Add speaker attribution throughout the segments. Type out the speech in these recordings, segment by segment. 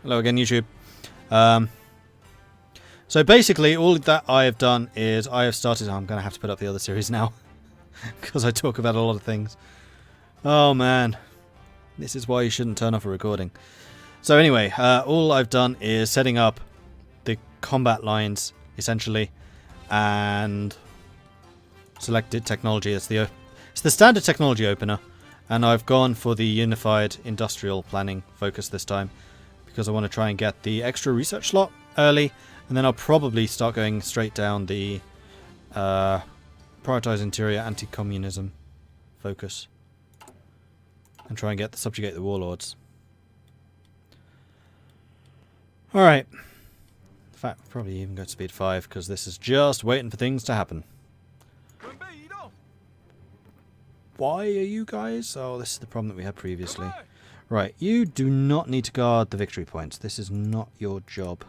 Speaker 1: Hello again, YouTube. So basically, all that I have done is I have started. I'm going to have to put up the other series now because I talk about a lot of things. Oh man, this is why you shouldn't turn off a recording. So anyway, all I've done is setting up the combat lines essentially, and selected technology. It's the standard technology opener, and I've gone for the unified industrial planning focus this time because I want to try and get the extra research slot early, and then I'll probably start going straight down the prioritize interior anti-communism focus and try and get subjugate the warlords. Alright. In fact, probably even go to speed 5 because this is just waiting for things to happen. Why are you guys? Oh, this is the problem that we had previously. Right, you do not need to guard the victory points. This is not your job.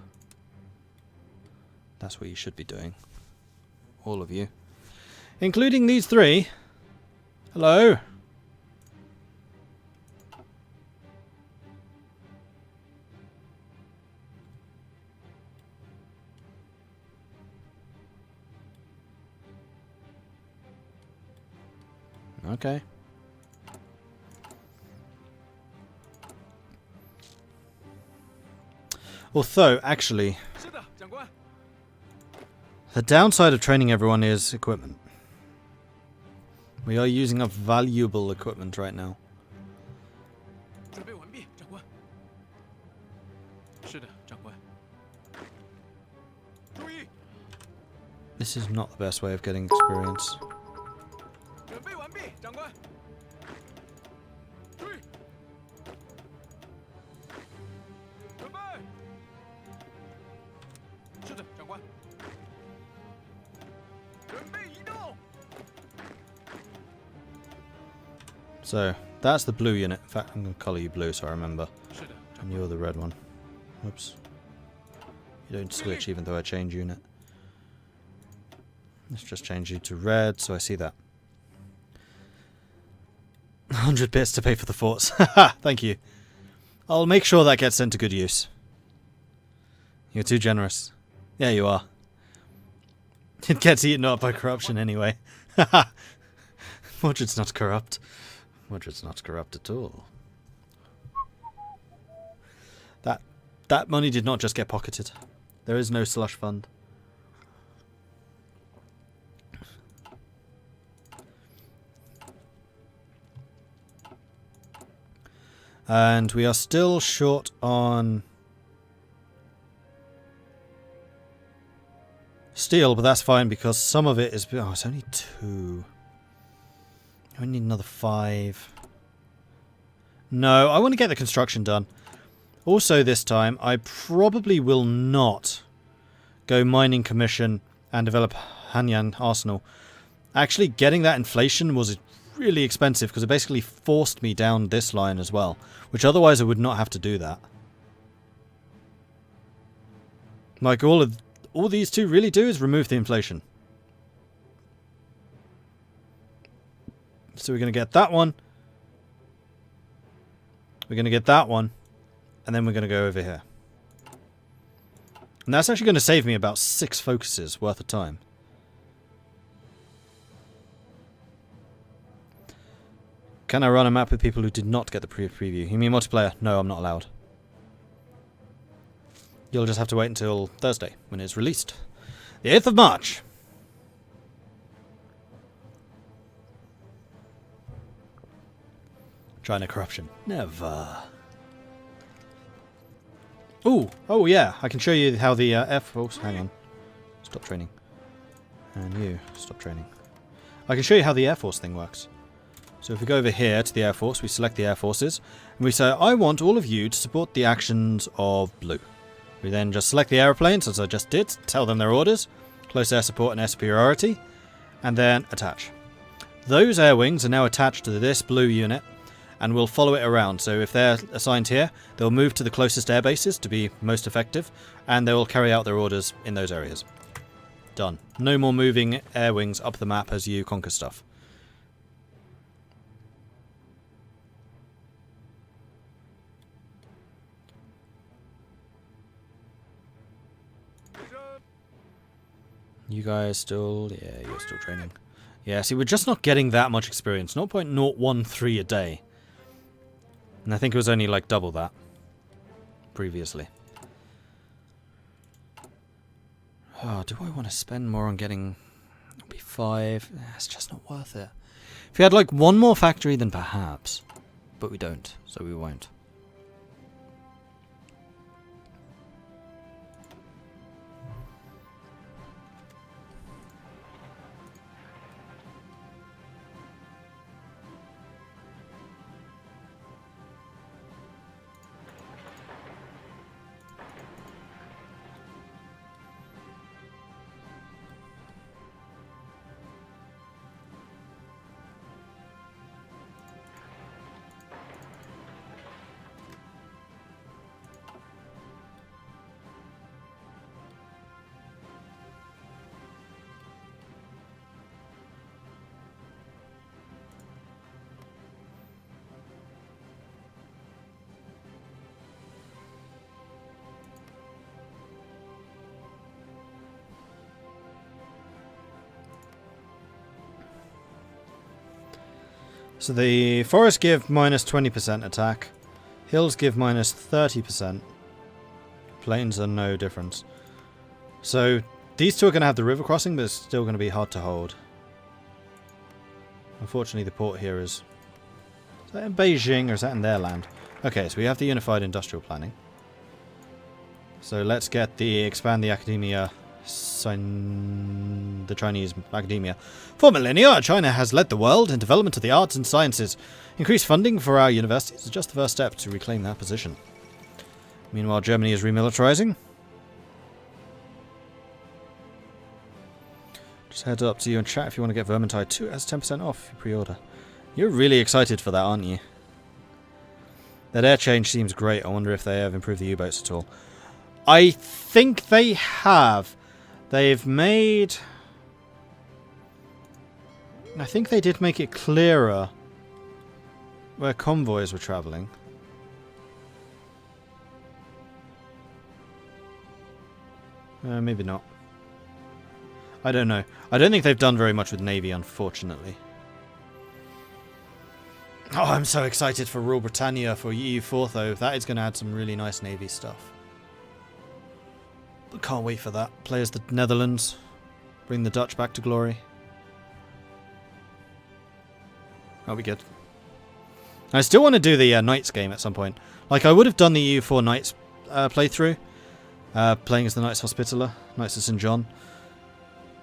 Speaker 1: That's what you should be doing. All of you. Including these three. Hello. Okay. Although, actually, the downside of training everyone is equipment. We are using up valuable equipment right now. This is not the best way of getting experience. So, that's the blue unit. In fact, I'm going to colour you blue so I remember. And you're the red one. Oops. You don't switch even though I change unit. Let's just change you to red so I see that. 100 bits to pay for the forts. Haha, thank you. I'll make sure that gets sent to good use. You're too generous. Yeah, you are. It gets eaten up by corruption anyway. Haha. Mordred's not corrupt. Mordred's not corrupt at all. That money did not just get pocketed. There is no slush fund. And we are still short on steel, but that's fine because some of it is... Oh, it's only 2. I need another 5. No, I want to get the construction done. Also this time, I probably will not go mining commission and develop Hanyang Arsenal. Actually, getting that inflation was really expensive because it basically forced me down this line as well, which otherwise I would not have to do that. Like all these two really do is remove the inflation. So we're going to get that one. We're going to get that one. And then we're going to go over here. And that's actually going to save me about 6 focuses worth of time. Can I run a map with people who did not get the preview? You mean multiplayer? No, I'm not allowed. You'll just have to wait until Thursday when it's released. The 8th of March. China corruption. Never. Ooh, oh yeah, I can show you how the Air Force... Hang on. Stop training. And you, stop training. I can show you how the Air Force thing works. So if we go over here to the Air Force, we select the Air Forces, and we say, I want all of you to support the actions of blue. We then just select the aeroplanes, as I just did, tell them their orders, close air support and air superiority, and then attach. Those air wings are now attached to this blue unit, and we'll follow it around. So if they're assigned here, they'll move to the closest air bases to be most effective, and they will carry out their orders in those areas. Done. No more moving air wings up the map as you conquer stuff. You guys still... Yeah, you're still training. Yeah, see, we're just not getting that much experience. 0.013 a day. And I think it was only like double that previously. Oh, do I want to spend more on getting... It'll be 5. It's just not worth it. If we had like one more factory, then perhaps. But we don't, so we won't. So the forests give minus 20% attack. Hills give minus 30%. Plains are no difference. So these two are going to have the river crossing, but it's still going to be hard to hold. Unfortunately, the port here is that in Beijing or is that in their land? Okay, so we have the unified industrial planning. So let's get expand the academia, the Chinese academia. For millennia, China has led the world in development of the arts and sciences. Increased funding for our universities is just the first step to reclaim that position. Meanwhile, Germany is remilitarizing. Just head up to you and chat if you want to get Vermintide 2. It has 10% off if you pre-order. You're really excited for that, aren't you? That air change seems great. I wonder if they have improved the U-boats at all. I think they have. They've made... I think they did make it clearer where convoys were travelling. Maybe not. I don't know. I don't think they've done very much with Navy, unfortunately. Oh, I'm so excited for Rule Britannia for EU4, though. That is going to add some really nice Navy stuff. Can't wait for that. Play as the Netherlands. Bring the Dutch back to glory. That'll be good. I still want to do the Knights game at some point. Like, I would have done the EU4 Knights playthrough. Playing as the Knights Hospitaller. Knights of St. John.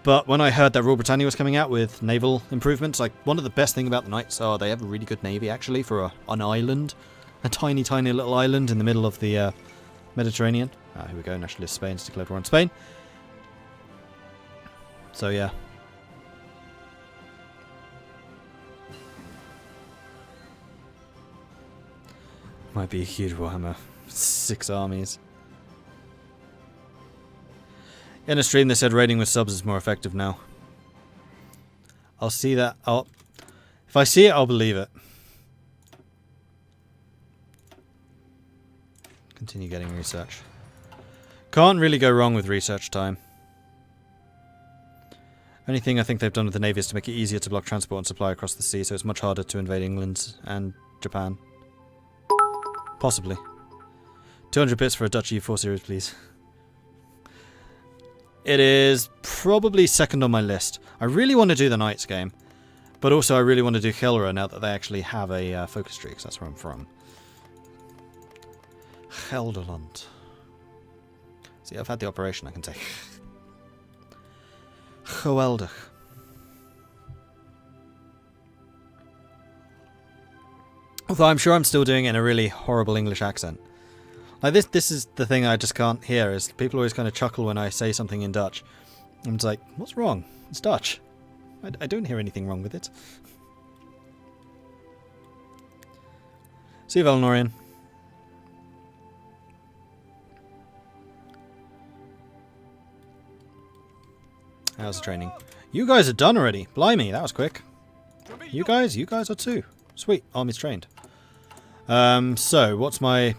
Speaker 1: But when I heard that Rule Britannia was coming out with naval improvements, like, one of the best things about the Knights are they have a really good navy, actually, for an island. A tiny, tiny little island in the middle of the Mediterranean. Here we go, Nationalist Spain's declared war on Spain. So, yeah. Might be a huge Warhammer. 6 armies. In a stream they said raiding with subs is more effective now. I'll see that. If I see it, I'll believe it. Continue getting research. Can't really go wrong with research time. Only thing I think they've done with the Navy is to make it easier to block transport and supply across the sea, so it's much harder to invade England and Japan. Possibly. 200 bits for a Dutch EU4 series, please. It is probably second on my list. I really want to do the Knights game, but also I really want to do Gelre now that they actually have a focus tree, because that's where I'm from. Gelderland. See, I've had the operation I can take. Geweldig. Although I'm sure I'm still doing it in a really horrible English accent. Like this is the thing I just can't hear, is people always kind of chuckle when I say something in Dutch. I'm just like, what's wrong? It's Dutch. I don't hear anything wrong with it. See you, Valnorian. How's the training? You guys are done already. Blimey, that was quick. You guys are too. Sweet, army's trained. So, what's my...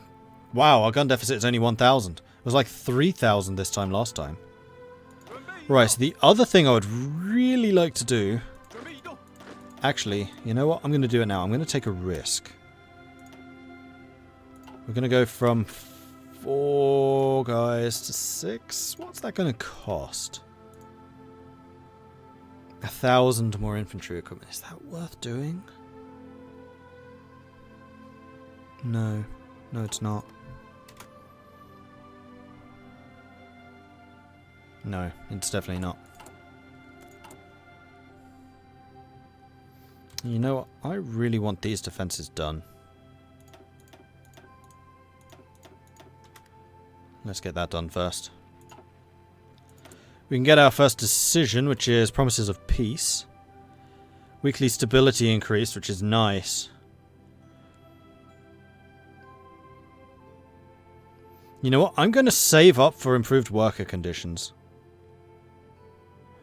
Speaker 1: Wow, our gun deficit is only 1,000. It was like 3,000 this time last time. Right, so the other thing I would really like to do... Actually, you know what? I'm going to do it now. I'm going to take a risk. We're going to go from 4 guys to 6. What's that going to cost? 1,000 more infantry equipment. Is that worth doing? No. No, it's not. No, it's definitely not. You know what? I really want these defenses done. Let's get that done first. We can get our first decision, which is promises of peace. Weekly stability increased, which is nice. You know what? I'm going to save up for improved worker conditions.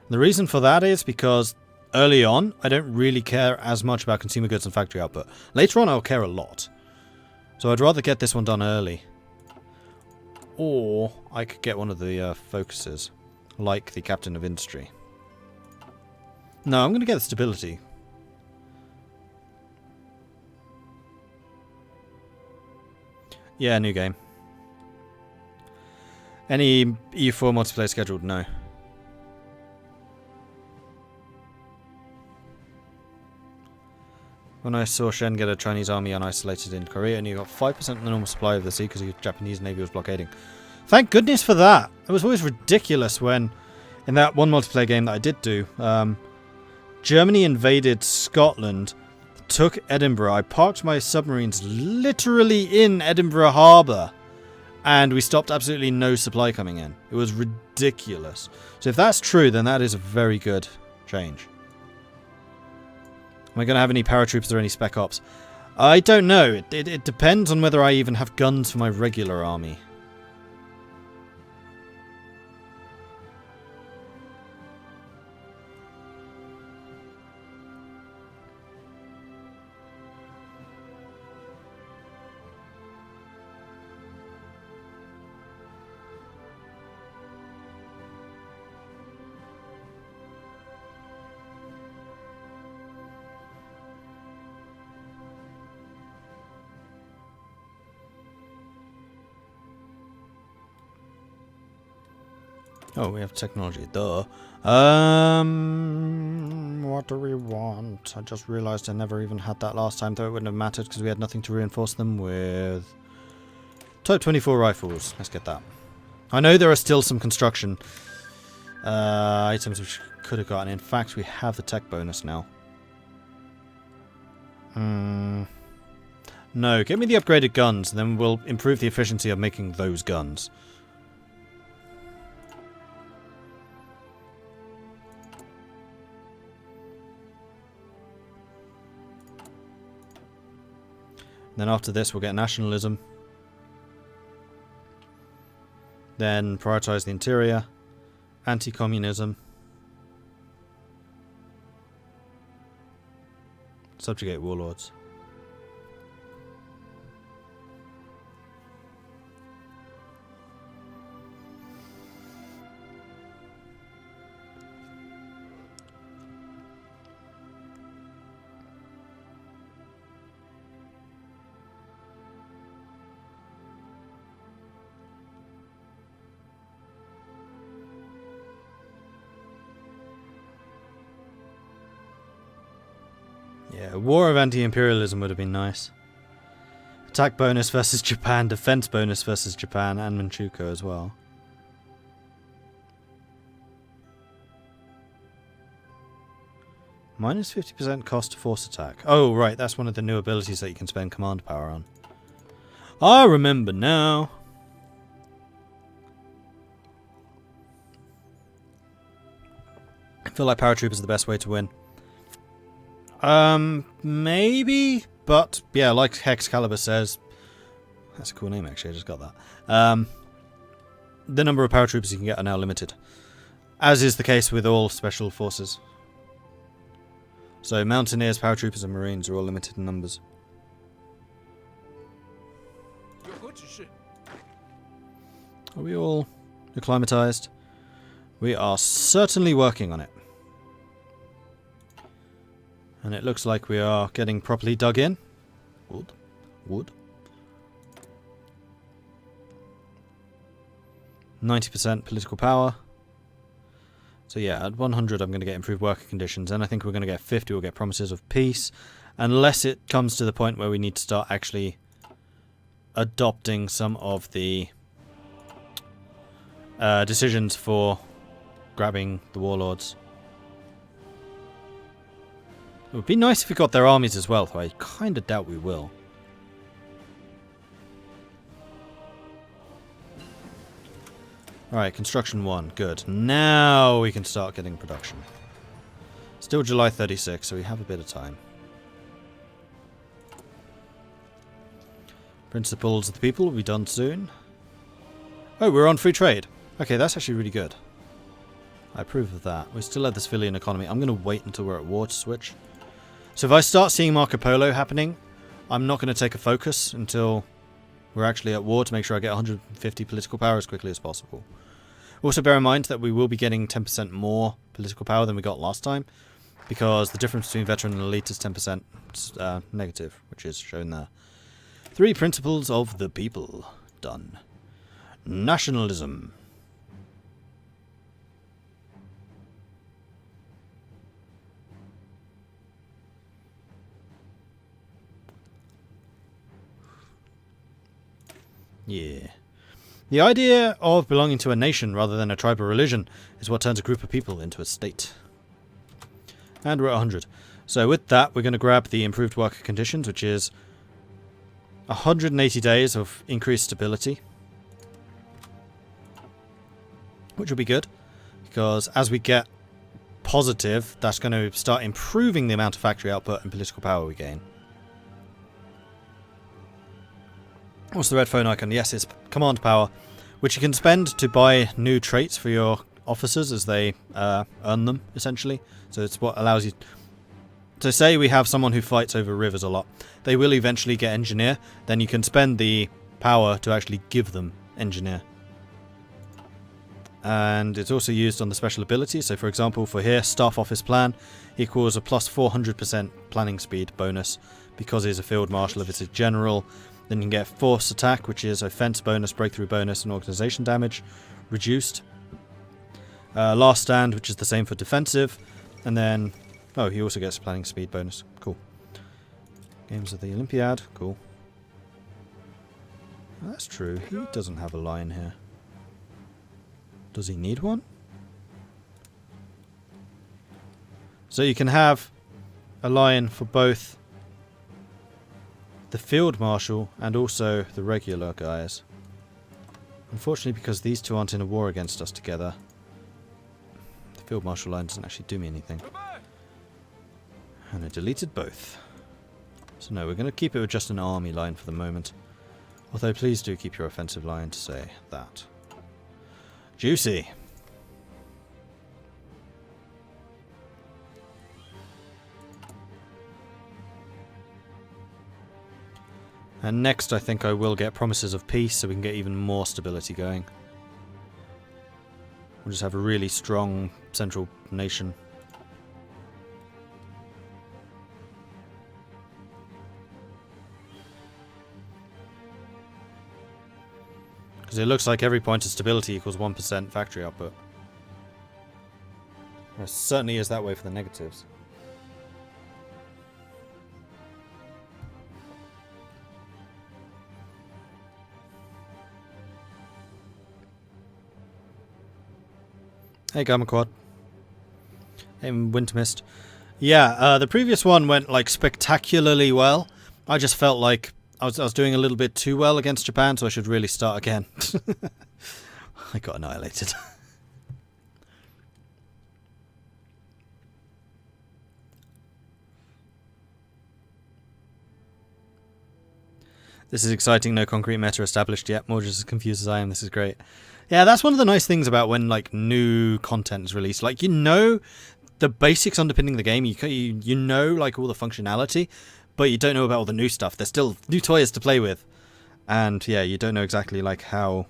Speaker 1: The reason for that is because early on, I don't really care as much about consumer goods and factory output. Later on, I'll care a lot. So I'd rather get this one done early. Or I could get one of the focuses, like the Captain of Industry. No, I'm going to get the stability. Yeah, new game. Any EU4 multiplayer scheduled? No. When I saw Shen get a Chinese army unisolated in Korea, and you got 5% of the normal supply of the sea because the Japanese Navy was blockading. Thank goodness for that! It was always ridiculous when, in that one multiplayer game that I did do, Germany invaded Scotland, took Edinburgh. I parked my submarines literally in Edinburgh Harbour, and we stopped absolutely no supply coming in. It was ridiculous. So if that's true, then that is a very good change. Am I going to have any paratroopers or any spec ops? I don't know. It depends on whether I even have guns for my regular army. Oh, we have technology. Duh. What do we want? I just realized I never even had that last time, though it wouldn't have mattered because we had nothing to reinforce them with. Type 24 rifles. Let's get that. I know there are still some construction items which could have gotten. In fact, we have the tech bonus now. No, get me the upgraded guns, and then we'll improve the efficiency of making those guns. Then after this, we'll get nationalism. Then prioritize the interior. Anti-communism. Subjugate warlords. Yeah, war of anti-imperialism would have been nice. Attack bonus versus Japan, defense bonus versus Japan, and Manchukuo as well. Minus 50% cost to force attack. Oh, right, that's one of the new abilities that you can spend command power on. I remember now. I feel like paratroopers are the best way to win. Maybe, but yeah, like Hexcalibur says, that's a cool name actually, I just got that. The number of paratroopers you can get are now limited, as is the case with all special forces. So mountaineers, paratroopers and marines are all limited in numbers. Are we all acclimatized? We are certainly working on it. And it looks like we are getting properly dug in. Wood. Wood. 90% political power. So yeah, at 100 I'm going to get improved worker conditions, and I think we're going to get 50, we'll get promises of peace, unless it comes to the point where we need to start actually adopting some of the decisions for grabbing the warlords. It would be nice if we got their armies as well, though I kind of doubt we will. Alright, construction 1. Good. Now we can start getting production. Still July 36, so we have a bit of time. Principles of the people will be done soon. Oh, we're on free trade. Okay, that's actually really good. I approve of that. We still have the civilian economy. I'm going to wait until we're at war to switch. So if I start seeing Marco Polo happening, I'm not going to take a focus until we're actually at war to make sure I get 150 political power as quickly as possible. Also bear in mind that we will be getting 10% more political power than we got last time, because the difference between veteran and elite is 10% negative, which is shown there. 3 principles of the people. Done. Nationalism. Yeah. The idea of belonging to a nation rather than a tribe or religion is what turns a group of people into a state. And we're at 100. So with that, we're going to grab the improved worker conditions, which is 180 days of increased stability. Which will be good, because as we get positive, that's going to start improving the amount of factory output and political power we gain. What's the red phone icon? Yes, it's command power, which you can spend to buy new traits for your officers as they earn them, essentially. So it's what allows you... So say we have someone who fights over rivers a lot. They will eventually get engineer. Then you can spend the power to actually give them engineer. And it's also used on the special abilities. So for example, for here, staff office plan equals a plus 400% planning speed bonus because he's a field marshal if it's a general. Then you can get force attack, which is offense bonus, breakthrough bonus, and organization damage reduced. Last stand, which is the same for defensive. And then, oh, he also gets planning speed bonus. Cool. Games of the Olympiad. Cool. That's true. He doesn't have a line here. Does he need one? So you can have a line for both the field marshal and also the regular guys. Unfortunately, because these two aren't in a war against us together, the field marshal line doesn't actually do me anything. And I deleted both. So no, we're going to keep it with just an army line for the moment. Although please do keep your offensive line to say that. Juicy. And next I think I will get promises of peace so we can get even more stability going. We'll just have a really strong central nation. Because it looks like every point of stability equals 1% factory output. It certainly is that way for the negatives. Hey, Gamma Quad. Hey, Winter Mist. Yeah, the previous one went like spectacularly well. I just felt like I was doing a little bit too well against Japan, so I should really start again. I got annihilated. This is exciting. No concrete meta established yet. Mordred is as confused as I am. This is great. Yeah, that's one of the nice things about when like new content is released. Like, you know the basics underpinning the game. You know like all the functionality, but you don't know about all the new stuff. There's still new toys to play with. And yeah, you don't know exactly like how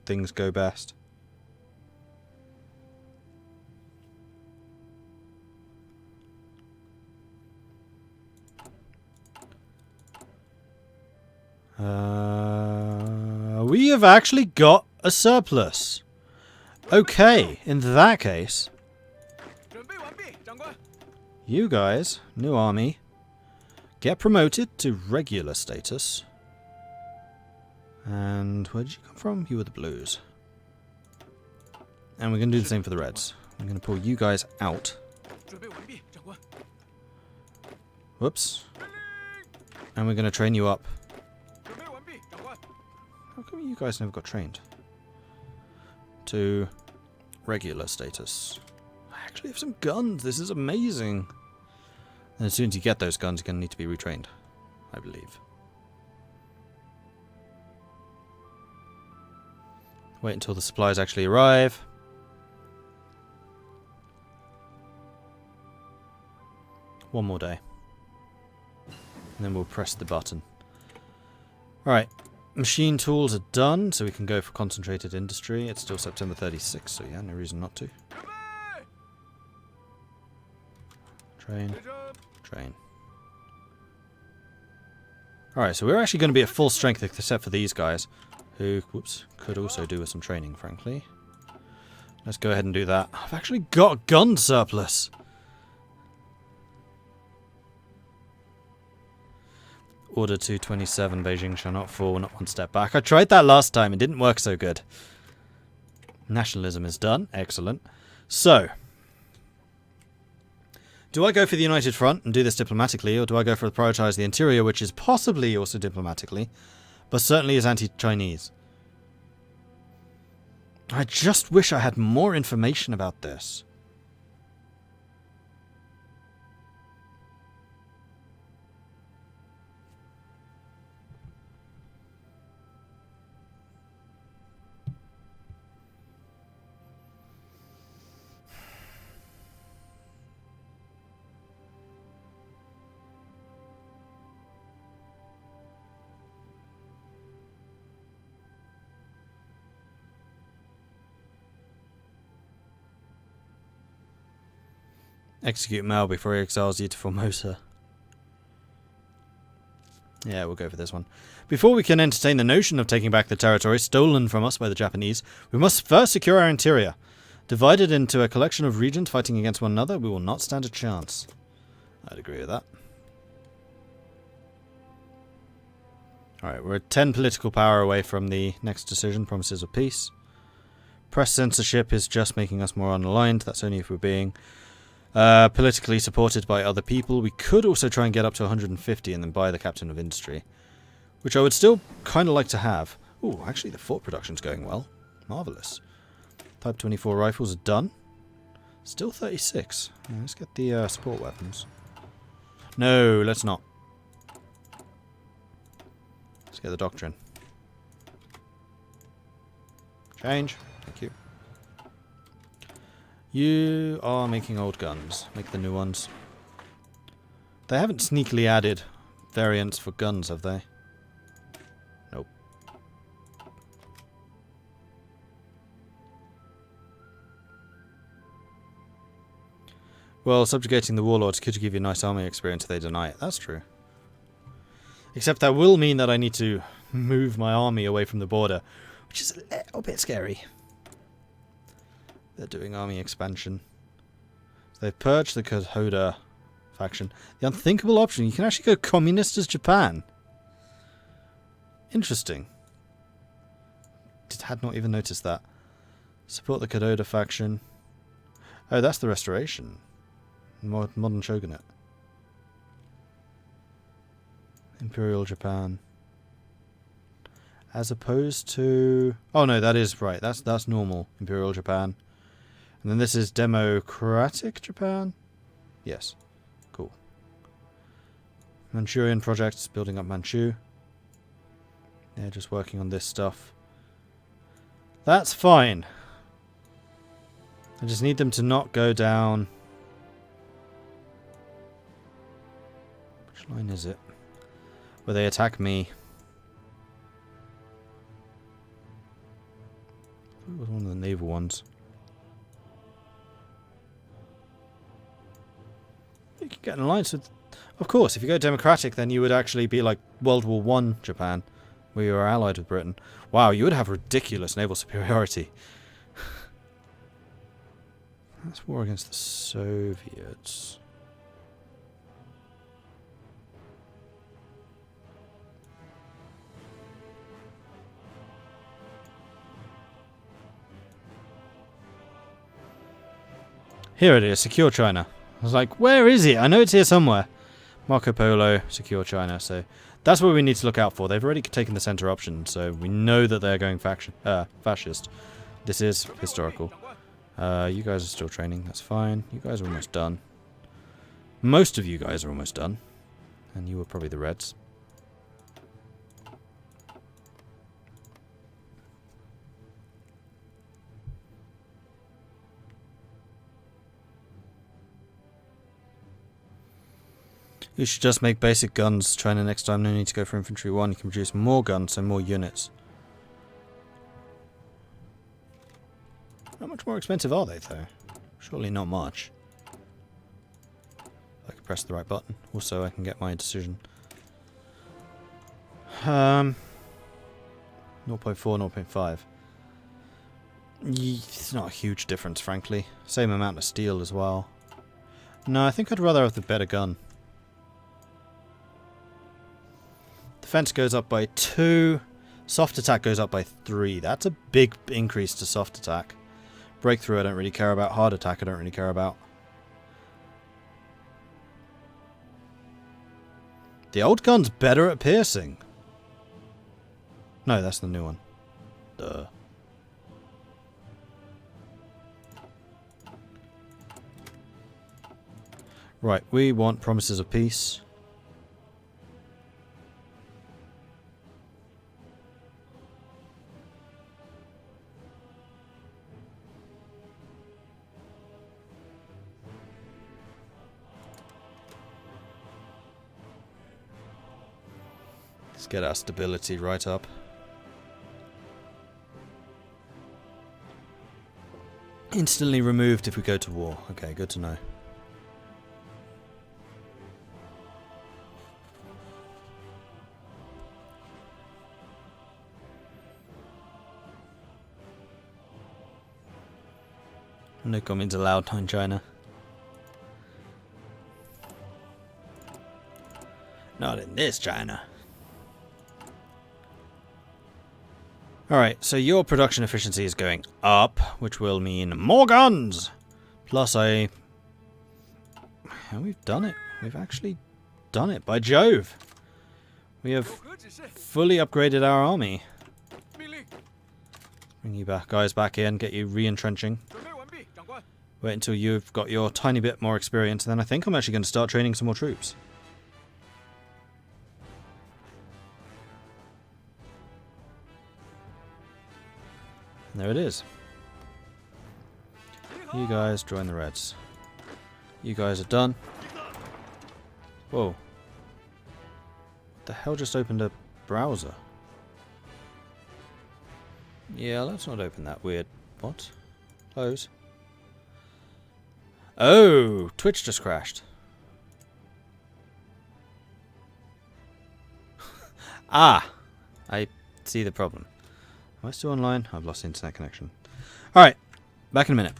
Speaker 1: things go best. We have actually got a surplus. Okay, in that case, you guys, new army, get promoted to regular status. And where did you come from? You were the blues. And we're going to do the same for the reds. I'm going to pull you guys out. Whoops. And we're going to train you up. How come you guys never got trained? To regular status. I actually have some guns. This is amazing. And as soon as you get those guns, you're going to need to be retrained, I believe. Wait until the supplies actually arrive. One more day. And then we'll press the button. Alright. Machine tools are done, so we can go for concentrated industry. It's still September 36, so yeah, no reason not to. Train. Train. Alright, so we're actually going to be at full strength except for these guys, who, whoops, could also do with some training, frankly. Let's go ahead and do that. I've actually got a gun surplus! Order 227, Beijing shall not fall, not one step back. I tried that last time, it didn't work so good. Nationalism is done, excellent. So, do I go for the United Front and do this diplomatically, or do I go for prioritize the interior, which is possibly also diplomatically, but certainly is anti-Chinese? I just wish I had more information about this. Execute Mao before he exiles you to Formosa. Yeah, we'll go for this one. Before we can entertain the notion of taking back the territory stolen from us by the Japanese, we must first secure our interior. Divided into a collection of regions fighting against one another, we will not stand a chance. I'd agree with that. Alright, we're 10 political power away from the next decision, Promises of Peace. Press censorship is just making us more unaligned, that's only if we're being politically supported by other people. We could also try and get up to 150 and then buy the Captain of Industry, which I would still kind of like to have. Ooh, actually the fort production's going well. Marvellous. Type 24 rifles are done. Still 36. Yeah, let's get the support weapons. No, let's not. Let's get the doctrine. Change. Thank you. You are making old guns. Make the new ones. They haven't sneakily added variants for guns, have they? Nope. Well, subjugating the warlords could give you a nice army experience if they deny it. That's true. Except that will mean that I need to move my army away from the border, which is a little bit scary. They're doing army expansion. So they've purged the Kohoda faction. The unthinkable option, you can actually go communist as Japan. Interesting. Had not even noticed that. Support the Kohoda faction. Oh, that's the restoration. Modern shogunate. Imperial Japan. As opposed to... Oh no, that is right. That's normal Imperial Japan. And then this is Democratic Japan? Yes. Cool. Manchurian projects, building up Manchu. They're just working on this stuff. That's fine. I just need them to not go down... Which line is it? Where they attack me. It was one of the naval ones. You can get an alliance with... Of course, if you go democratic, then you would actually be like World War I Japan. We are allied with Britain. Wow, you would have ridiculous naval superiority. Let's war against the Soviets. Here it is, secure China. I was like, where is it? I know it's here somewhere. Marco Polo, secure China. So that's what we need to look out for. They've already taken the center option, so we know that they're going fascist. This is historical. You guys are still training. That's fine. You guys are almost done. Most of you guys are almost done. And you were probably the Reds. You should just make basic guns. China next time. No need to go for infantry 1. You can produce more guns, so more units. How much more expensive are they, though? Surely not much. I can press the right button. Also, I can get my decision. 0.4, 0.5. It's not a huge difference, frankly. Same amount of steel as well. No, I think I'd rather have the better gun. Defense goes up by 2. Soft attack goes up by 3. That's a big increase to soft attack. Breakthrough I don't really care about. Hard attack I don't really care about. The old gun's better at piercing. No, that's the new one. Duh. Right, we want promises of peace. Let's get our stability right up. Instantly removed if we go to war. Okay, good to know. No comments allowed in China. Not in this China. Alright, so your production efficiency is going up, which will mean more guns! Plus and we've done it. We've actually done it, by Jove! We have fully upgraded our army. Bring you guys back in, get you re-entrenching. Wait until you've got your tiny bit more experience, and then I think I'm actually going to start training some more troops. And there it is. You guys join the Reds. You guys are done. Whoa. What the hell just opened a browser? Yeah, let's not open that weird... What? Close. Oh! Twitch just crashed. Ah! I see the problem. Am I still online? I've lost the internet connection. Alright, back in a minute.